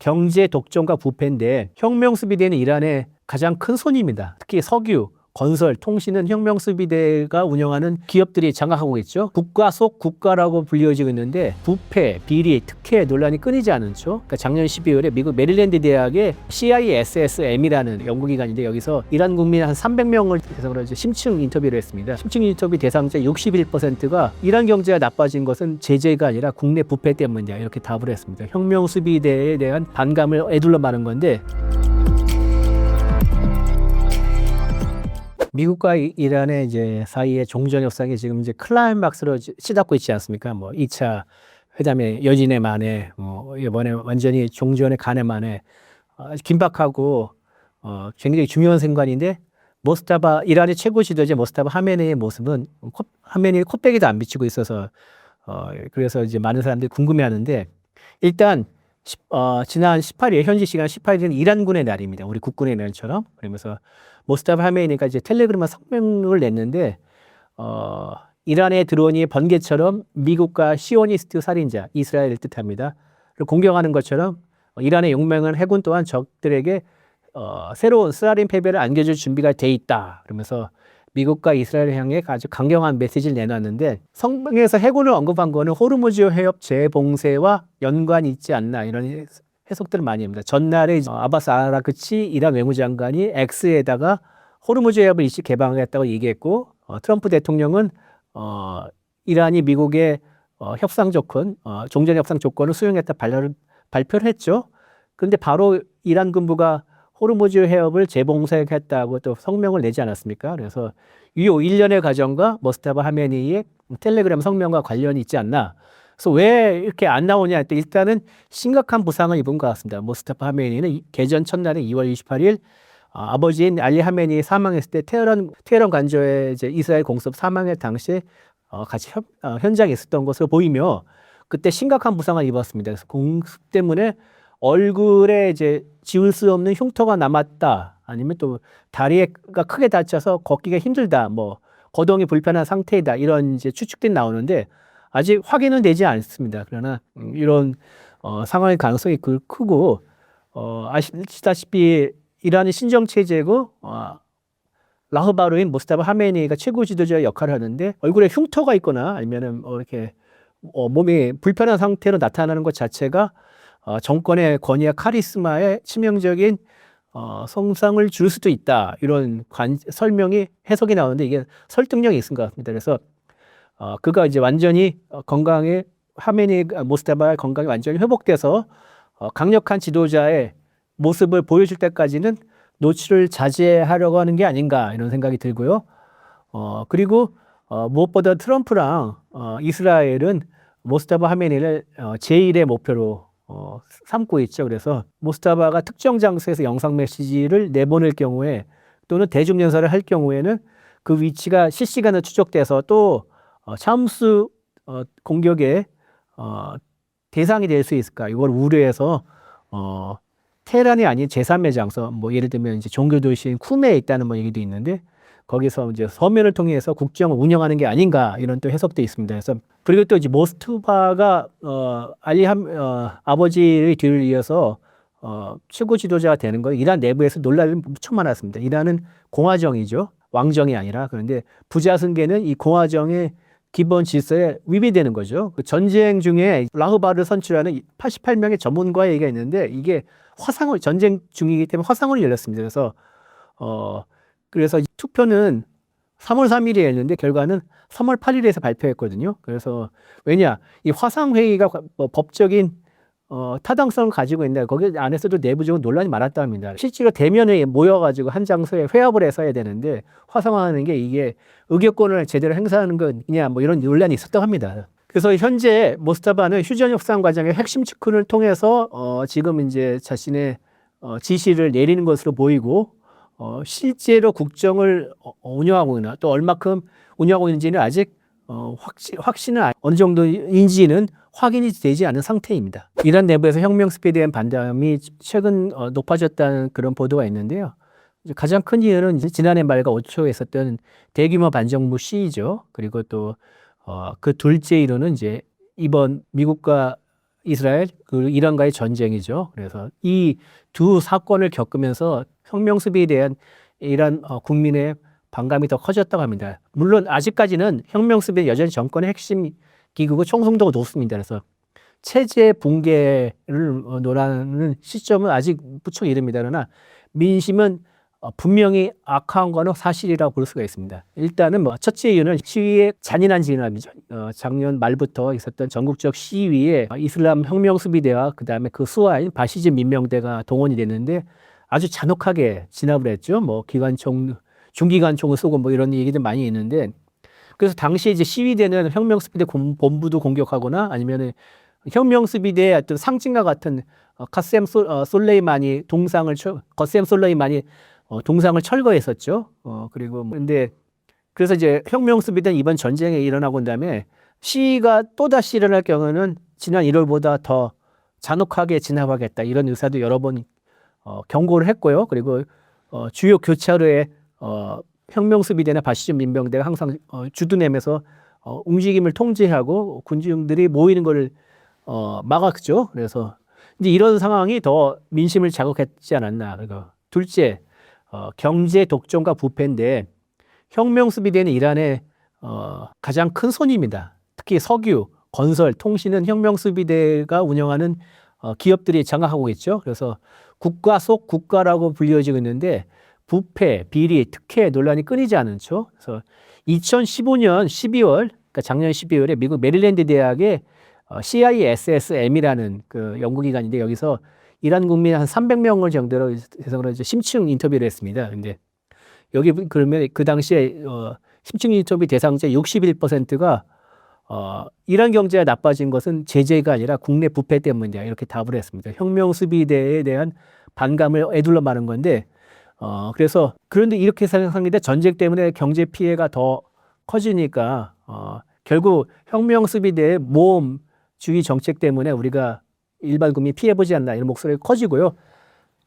경제 독점과 부패인데 혁명수비대는 이란의 가장 큰 손입니다. 특히 석유, 건설, 통신은 혁명수비대가 운영하는 기업들이 장악하고 있죠. 국가 속 국가라고 불리워지고 있는데 부패, 비리, 특혜 논란이 끊이지 않죠. 그러니까 작년 12월에 미국 메릴랜드 대학의 CISSM이라는 연구기관인데 여기서 이란 국민 한 300명을 대상으로 심층 인터뷰를 했습니다. 심층 인터뷰 대상자 61%가 이란 경제가 나빠진 것은 제재가 아니라 국내 부패 때문이다 이렇게 답을 했습니다. 혁명수비대에 대한 반감을 에둘러 마는 건데 미국과 이란의 이제 사이의 종전 협상이 지금 이제 클라이막스로 치닫고 있지 않습니까? 뭐 2차 회담의 여진에 만에 이번에 완전히 종전의 간에 만에 긴박하고 굉장히 중요한 순간인데 이란의 최고 지도자 모스타바 하메네이의 모습은 하메네이 코빼기도 안 비치고 있어서 그래서 이제 많은 사람들이 궁금해하는데 일단 지난 18일 현지 시간 18일은 이란군의 날입니다. 우리 국군의 날처럼. 그러면서 모스타바 하메이니가 이제 텔레그램 성명을 냈는데 이란의 드론이 번개처럼 미국과 시오니스트 살인자 이스라엘을 뜻합니다. 공격하는 것처럼 이란의 용맹한 해군 또한 적들에게 새로운 스타린 패배를 안겨줄 준비가 돼 있다. 그러면서 미국과 이스라엘을 향해 아주 강경한 메시지를 내놨는데 성명에서 해군을 언급한 거는 호르무즈 해협 재봉쇄와 연관이 있지 않나 이런 해석들을 많이 합니다. 전날에 아바스 아라크치 이란 외무장관이 X에다가 호르무즈 해협을 일시 개방하겠다고 얘기했고 트럼프 대통령은 이란이 미국의 협상 조건, 종전 협상 조건을 수용했다 발표를 했죠. 그런데 바로 이란 군부가 호르무즈 해협을 재봉쇄하겠다고 또 성명을 내지 않았습니까? 그래서 이 일련의 과정과 모스타바 하메니의 텔레그램 성명과 관련이 있지 않나. 그래서 왜 이렇게 안 나오냐 할 때 일단은 심각한 부상을 입은 것 같습니다. 모스타파 하메니는 개전 첫날에 2월 28일 아버지인 알리 하메니 사망했을 때 테헤란 관저에 이제 이스라엘 공습 사망의 당시에 같이 현장에 있었던 것으로 보이며 그때 심각한 부상을 입었습니다. 그래서 공습 때문에 얼굴에 이제 지울 수 없는 흉터가 남았다. 아니면 또 다리가 크게 다쳐서 걷기가 힘들다. 뭐 거동이 불편한 상태이다. 이런 이제 추측들이 나오는데 아직 확인은 되지 않습니다. 그러나 이런 상황의 가능성이 크고 아시다시피 이란의 신정 체제고 라흐바르인 모스타바 하메니가 최고 지도자의 역할을 하는데 얼굴에 흉터가 있거나 아니면은 이렇게 몸이 불편한 상태로 나타나는 것 자체가 정권의 권위와 카리스마에 치명적인 손상을 줄 수도 있다. 이런 설명이 해석이 나오는데 이게 설득력이 있은 것 같습니다. 그래서 그가 이제 완전히 건강에 모스타바의 건강이 완전히 회복돼서 강력한 지도자의 모습을 보여줄 때까지는 노출을 자제하려고 하는 게 아닌가 이런 생각이 들고요. 그리고 무엇보다 트럼프랑 이스라엘은 모스타바 하메니를 제1의 목표로 삼고 있죠. 그래서 모스타바가 특정 장소에서 영상 메시지를 내보낼 경우에 또는 대중연설을 할 경우에는 그 위치가 실시간으로 추적돼서 또 참수 공격의 대상이 될 수 있을까? 이걸 우려해서 테헤란이 아닌 제3의 장소, 뭐 예를 들면 이제 종교 도시인 쿠메에 있다는 뭐 얘기도 있는데 거기서 이제 서면을 통해서 국정을 운영하는 게 아닌가 이런 또 해석도 있습니다. 그래서 그리고 또 이제 모스타바가 아버지의 뒤를 이어서 최고 지도자가 되는 거 이란 내부에서 논란이 무척 많았습니다. 이란은 공화정이죠. 왕정이 아니라. 그런데 부자승계는 이 공화정의 기본 질서에 위배되는 거죠. 그 전쟁 중에 라흐바르 선출하는 88명의 전문가의 얘기가 있는데 이게 전쟁 중이기 때문에 화상으로 열렸습니다. 그래서 투표는 3월 3일에 했는데 결과는 3월 8일에서 발표했거든요. 그래서 왜냐 이 화상회의가 법적인 타당성을 가지고 있는데 거기 안에서도 내부적으로 논란이 많았다 합니다. 실제로 대면에 모여가지고 한 장소에 회합을 해서 해야 되는데 화상화하는 게 이게 의결권을 제대로 행사하는 거냐 뭐 이런 논란이 있었다고 합니다. 그래서 현재 모스타바는 휴전 협상 과정의 핵심 측근을 통해서 지금 이제 자신의 지시를 내리는 것으로 보이고 실제로 국정을 운영하고 있나 또 얼마큼 운영하고 있는지는 아직 확신은 어느 정도인지는 확인이 되지 않은 상태입니다. 이란 내부에서 혁명 스피드에 대한 반감이 최근 높아졌다는 그런 보도가 있는데요. 가장 큰 이유는 지난해 말과 5초에 있었던 대규모 반정부 시위죠. 그리고 또 그 둘째 이유는 이제 이번 미국과 이스라엘, 그 이란과의 전쟁이죠. 그래서 이 두 사건을 겪으면서 혁명 수비에 대한 이란 국민의 반감이 더 커졌다고 합니다. 물론 아직까지는 혁명 수비는 여전히 정권의 핵심 기구고 총성도가 높습니다. 그래서 체제 붕괴를 논하는 시점은 아직 무척 이릅니다. 그러나 민심은 분명히 악화한 거는 사실이라고 볼 수가 있습니다. 일단은 첫째 이유는 시위의 잔인한 진압이죠. 작년 말부터 있었던 전국적 시위에 이슬람 혁명수비대와 그 다음에 그 수하인 바시즘 민명대가 동원이 됐는데 아주 잔혹하게 진압을 했죠. 기관총, 중기관총을 쏘고 이런 얘기들 많이 있는데, 그래서 당시에 이제 시위대는 혁명수비대 본부도 공격하거나 아니면은 혁명수비대의 어떤 상징과 같은 솔레이마니 동상을 거셈 솔레이마니 동상을 철거했었죠. 그리고 근데 그래서 이제 혁명수비대는 이번 전쟁에 일어나고 난 다음에 시위가 또다시 일어날 경우는 지난 1월보다 더 잔혹하게 진압하겠다 이런 의사도 여러 번 경고를 했고요. 그리고 주요 교차로에 혁명수비대나 바시즘 민병대가 항상 주둔하면서 움직임을 통제하고 군중들이 모이는 걸 막았죠. 그래서 이제 이런 상황이 더 민심을 자극했지 않았나. 그리고 둘째, 경제 독점과 부패인데 혁명수비대는 이란의 가장 큰 손입니다. 특히 석유, 건설, 통신은 혁명수비대가 운영하는 기업들이 장악하고 있죠. 그래서 국가 속 국가라고 불려지고 있는데 부패, 비리, 특혜 논란이 끊이지 않죠. 그래서 2015년 12월, 그러니까 작년 12월에 미국 메릴랜드 대학의 CISSM이라는 그 연구기관인데 여기서 이란 국민 한 300명을 정도로 해서 이제 심층 인터뷰를 했습니다. 근데 여기 그러면 그 당시에 심층 인터뷰 대상자 61%가 이란 경제가 나빠진 것은 제재가 아니라 국내 부패 때문이다 이렇게 답을 했습니다. 혁명 수비대에 대한 반감을 에둘러 마는 건데 그래서 그런데 이렇게 생각합니다. 전쟁 때문에 경제 피해가 더 커지니까 결국 혁명 수비대의 모험주의 정책 때문에 우리가 일반 국민 피해보지 않나 이런 목소리가 커지고요.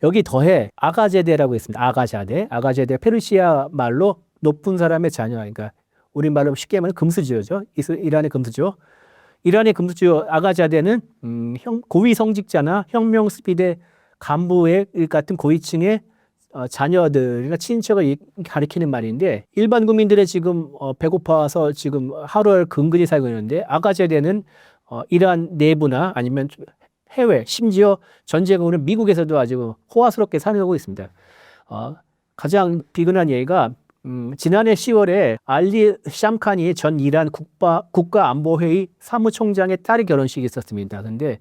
여기 더해 아가제데라고 있습니다. 아가제데 페르시아 말로 높은 사람의 자녀, 그러니까 우리말로 쉽게 말하면 금수저죠. 이란의 금수저. 이란의 금수저 아가자데는 고위 성직자나 혁명 수비대 간부의 같은 고위층의 자녀들이나 친척을 가리키는 말인데 일반 국민들의 지금 배고파서 지금 하루를 근근히 살고 있는데 아가제데는 이란 내부나 아니면 해외 심지어 전쟁으로 미국에서도 아주 호화스럽게 살고 있습니다. 가장 비근한 예가 지난해 10월에 알리 샴칸이 전 이란 국가안보회의 사무총장의 딸이 결혼식이 있었습니다. 근데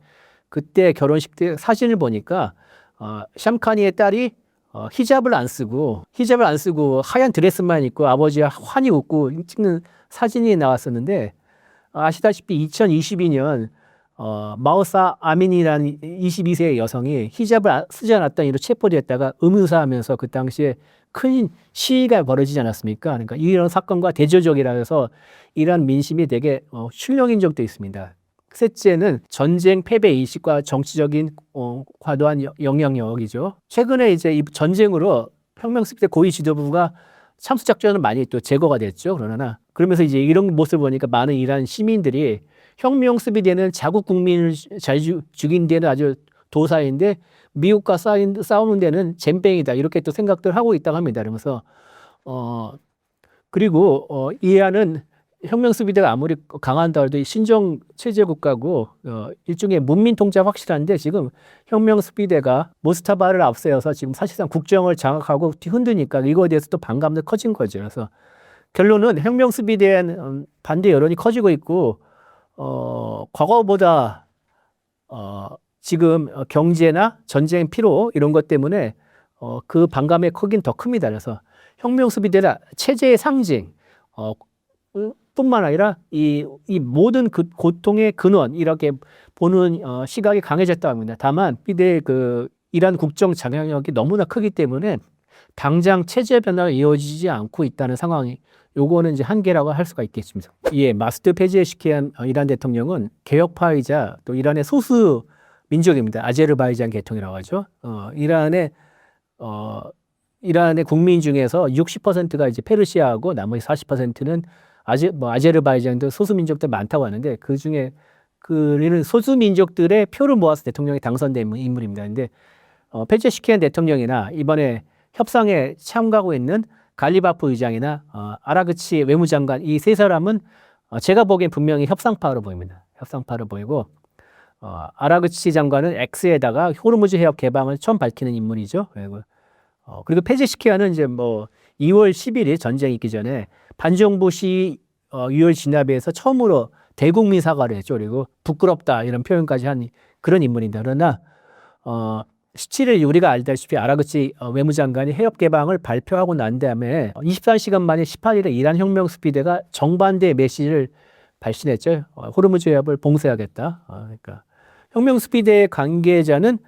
그때 결혼식 때 사진을 보니까 샴칸이의 딸이 히잡을 안 쓰고 하얀 드레스만 입고 아버지와 환히 웃고 찍는 사진이 나왔었는데 아시다시피 2022년 마우사 아민이라는 22세의 여성이 히잡을 쓰지 않았다는 이유로 체포됐다가 의무사하면서 그 당시에 큰 시위가 벌어지지 않았습니까? 그러니까 이런 사건과 대조적이라 해서 이란 민심이 되게 출렁인 적도 있습니다. 셋째는 전쟁 패배 의식과 정치적인 과도한 영향력이죠. 최근에 이제 이 전쟁으로 혁명수비대 고위 지도부가 참수 작전을 많이 또 제거가 됐죠. 그러면서 이제 이런 모습을 보니까 많은 이란 시민들이 혁명 수비대는 자국 국민을 잘 죽인 데는 아주 도사인데 미국과 싸우는 데는 잼병이다 이렇게 또 생각들 하고 있다고 합니다. 그러면서 그리고 이란은 혁명 수비대가 아무리 강한다 해도 신정 체제 국가고 일종의 문민 통제 확실한데 지금 혁명 수비대가 모스타바를 앞세워서 지금 사실상 국정을 장악하고 흔드니까 이거에 대해서 또 반감도 커진 거죠. 그래서 결론은 혁명 수비대에는 반대 여론이 커지고 있고 과거보다 지금 경제나 전쟁 피로 이런 것 때문에 그 반감의 크기는 더 큽니다. 그래서 혁명 수비대라 체제의 상징 뿐만 아니라 이 모든 그 고통의 근원 이렇게 보는 시각이 강해졌다고 합니다. 다만 비대의 그 이란 국정 장악력이 너무나 크기 때문에 당장 체제 변화가 이어지지 않고 있다는 상황이 요거는 이제 한계라고 할 수가 있겠습니다. 마스드 페제시키안 이란 대통령은 개혁파이자 또 이란의 소수 민족입니다. 아제르바이잔 계통이라고 하죠. 이란의 국민 중에서 60%가 이제 페르시아하고 나머지 40%는 아제르바이잔도 소수 민족들 많다고 하는데 그 중에 그리는 소수민족들의 표를 모아서 대통령이 당선된 인물입니다. 근데 페제시키안 대통령이나 이번에 협상에 참가하고 있는 갈리바프 의장이나 아라그치 외무장관 이 세 사람은 제가 보기엔 분명히 협상파로 보입니다. 협상파로 보이고 아라그치 장관은 X에다가 호르무즈 해협 개방을 처음 밝히는 인물이죠. 그리고 페제시키안은 이제 뭐 2월 10일이 전쟁이 있기 전에 반정부 시 유혈 진압에서 처음으로 대국민 사과를 했죠. 그리고 부끄럽다 이런 표현까지 한 그런 인물입니다. 그러나 17일 우리가 알다시피 아라그치 외무장관이 해협 개방을 발표하고 난 다음에 24시간 만에 18일에 이란 혁명 수비대가 정반대의 메시지를 발신했죠. 호르무즈 해협을 봉쇄하겠다. 그러니까 혁명 수비대 관계자는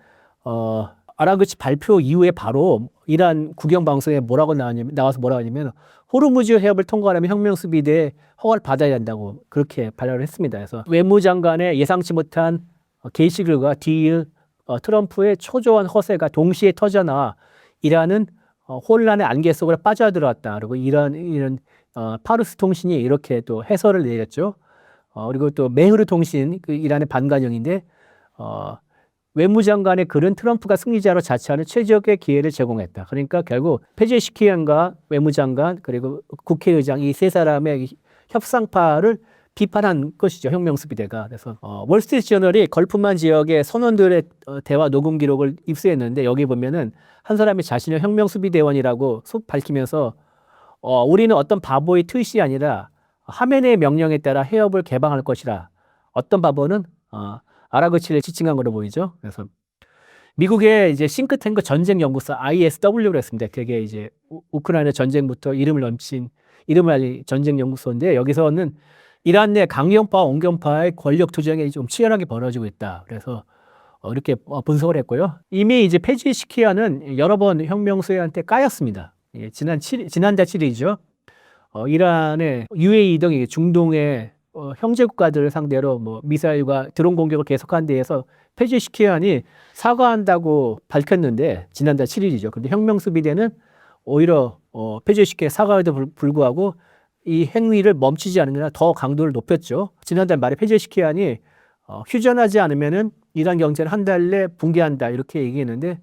아라그치 발표 이후에 바로 이란 국영 방송에 나와서 뭐라고 하냐면 호르무즈 해협을 통과하려면 혁명 수비대에 허가를 받아야 한다고 그렇게 발언을 했습니다. 그래서 외무장관의 예상치 못한 게시글과 딜 트럼프의 초조한 허세가 동시에 터져나와 이란은 혼란의 안개 속으로 빠져들어왔다. 그리고 이런 파르스 통신이 이렇게 또 해설을 내렸죠. 그리고 또 메흐르 통신, 그 이란의 반간영인데 외무장관의 글은 트럼프가 승리자로 자처하는 최적의 기회를 제공했다. 그러니까 결국 페제시키안과 외무장관 그리고 국회의장 이 세 사람의 협상파를 비판한 것이죠. 혁명수비대가. 그래서 월스트리트저널이 걸프만 지역의 선원들의 대화 녹음 기록을 입수했는데 여기 보면은 한 사람이 자신을 혁명수비대원이라고 속 밝히면서 우리는 어떤 바보의 트윗이 아니라 하메네의 명령에 따라 해협을 개방할 것이라. 어떤 바보는 아라그치를 지칭한 걸로 보이죠. 그래서 미국의 이제 싱크탱크 전쟁 연구소 ISW를 했습니다. 그게 이제 우크라이나 전쟁부터 이름을 알린 전쟁 연구소인데 여기서는 이란 내 강경파와 온건파의 권력 투쟁이 좀 치열하게 벌어지고 있다. 그래서 이렇게 분석을 했고요. 이미 이제 페제시키안은 여러 번 혁명 수혜한테 까였습니다. 예, 지난달 7일이죠. 이란의 UAE 등 중동의 형제 국가들을 상대로 뭐 미사일과 드론 공격을 계속한 데에서 페제시키안이 사과한다고 밝혔는데 지난달 7일이죠. 그런데 혁명 수비대는 오히려 페제시키의 사과에도 불구하고 이 행위를 멈추지 않으면 더 강도를 높였죠. 지난달 말에 페제시키안이 휴전하지 않으면은 이란 경제를 한 달 내 붕괴한다 이렇게 얘기했는데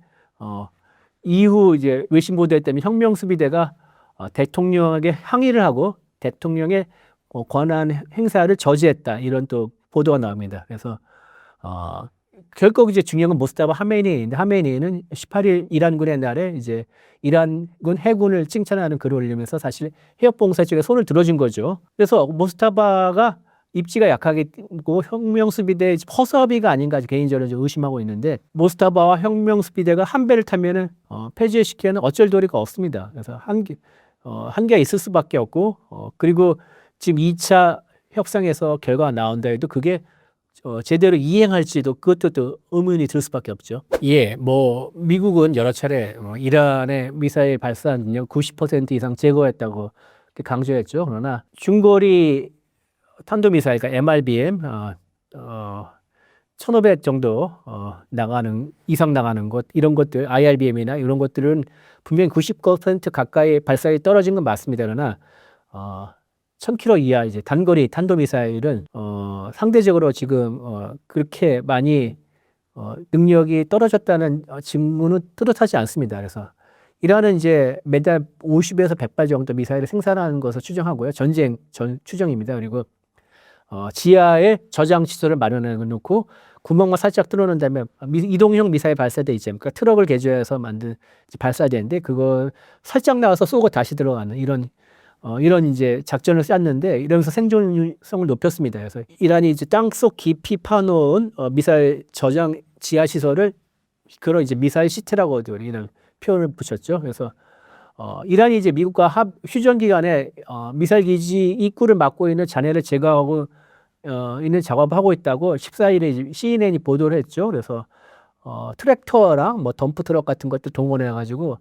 이후 이제 외신 보도에 따르면 혁명 수비대가 대통령에게 항의를 하고 대통령의 권한 행사를 저지했다 이런 또 보도가 나옵니다. 그래서 결국 이제 중요한 건 모스타바 하메니인데 하메니는 18일 이란군의 날에 이제 이란군 해군을 칭찬하는 글을 올리면서 사실 해협봉사 쪽에 손을 들어준 거죠. 그래서 모스타바가 입지가 약하고 혁명수비대 허수아비가 아닌가 개인적으로 좀 의심하고 있는데 모스타바와 혁명수비대가 한 배를 타면은 페제시키안은 어쩔 도리가 없습니다. 그래서 한계가 있을 수밖에 없고 그리고 지금 2차 협상에서 결과가 나온다 해도 그게 제대로 이행할지도 그것도 또 의문이 들 수밖에 없죠. 예, 뭐 미국은 여러 차례 이란의 미사일 발사 능력 90% 이상 제거했다고 강조했죠. 그러나 중거리 탄도미사일, 그러니까 MRBM 1,500 정도 이상 나가는 것 이런 것들 IRBM이나 이런 것들은 분명히 90% 가까이 발사에 떨어진 건 맞습니다. 그러나 1,000km 이하 이제 단거리 탄도미사일은 상대적으로 지금 그렇게 많이 능력이 떨어졌다는 증문은 뚜렷하지 않습니다. 그래서 이란은 이제 매달 50에서 100발 정도 미사일을 생산하는 것을 추정하고요. 전쟁 추정입니다. 그리고 지하에 저장 시설을 마련해 놓고 구멍만 살짝 뚫어놓은 다음에 이동형 미사일 발사대 있지 않습니까? 트럭을 개조해서 만든 발사대인데 그걸 살짝 나와서 쏘고 다시 들어가는 이런 이제 작전을 짰는데 이러면서 생존성을 높였습니다. 그래서 이란이 이제 땅속 깊이 파놓은 미사일 저장 지하 시설을 그런 이제 미사일 시티라고 이런 표현을 붙였죠. 그래서 이란이 이제 미국과 휴전 기간에 미사일 기지 입구를 막고 있는 잔해를 제거하고 있는 작업을 하고 있다고 14일에 CNN이 보도를 했죠. 그래서 트랙터랑 뭐 덤프 트럭 같은 것들 동원해 가지고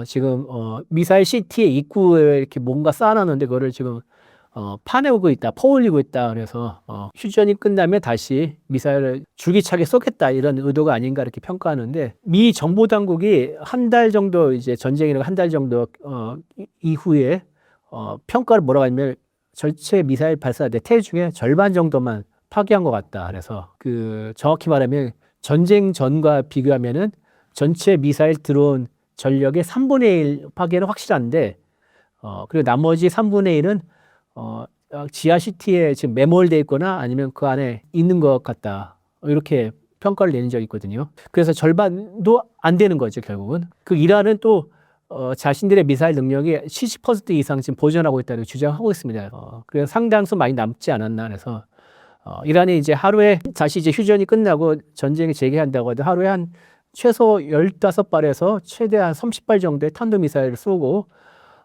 지금 미사일 시티의 입구에 이렇게 뭔가 쌓아놨는데 그거를 지금 파내고 있다, 퍼올리고 있다. 그래서 휴전이 끝나면 다시 미사일을 줄기차게 쏘겠다 이런 의도가 아닌가 이렇게 평가하는데 미 정보 당국이 한 달 정도 이제 전쟁이라고 한 달 정도 이후에 평가를 뭐라고 하냐면 전체 미사일 발사대 태중에 절반 정도만 파괴한 것 같다. 그래서 정확히 말하면 전쟁 전과 비교하면은 전체 미사일 드론 전력의 3분의 1 파괴는 확실한데, 그리고 나머지 3분의 1은 지하 시티에 지금 매몰돼 있거나 아니면 그 안에 있는 것 같다. 이렇게 평가를 내는 적이 있거든요. 그래서 절반도 안 되는 거죠, 결국은. 그 이란은 또 자신들의 미사일 능력이 70% 이상 지금 보존하고 있다고 주장하고 있습니다. 그래서 상당수 많이 남지 않았나. 그래서 이란이 이제 하루에 다시 이제 휴전이 끝나고 전쟁이 재개한다고 해도 하루에 한 최소 15발에서 최대한 30발 정도의 탄도미사일을 쏘고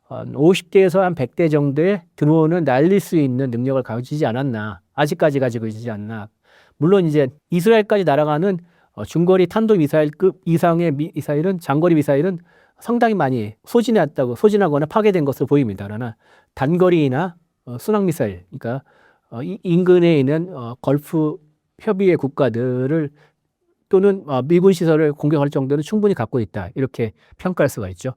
50대에서 한 100대 정도의 드론을 날릴 수 있는 능력을 가지지 않았나. 아직까지 가지고 있지 않나. 물론 이제 이스라엘까지 날아가는 중거리 탄도미사일급 이상의 미사일은, 장거리 미사일은 상당히 많이 소진하거나 파괴된 것으로 보입니다. 그러나 단거리나 순항미사일, 그러니까 인근에 있는 걸프 협의회 국가들을 또는 미군 시설을 공격할 정도는 충분히 갖고 있다. 이렇게 평가할 수가 있죠.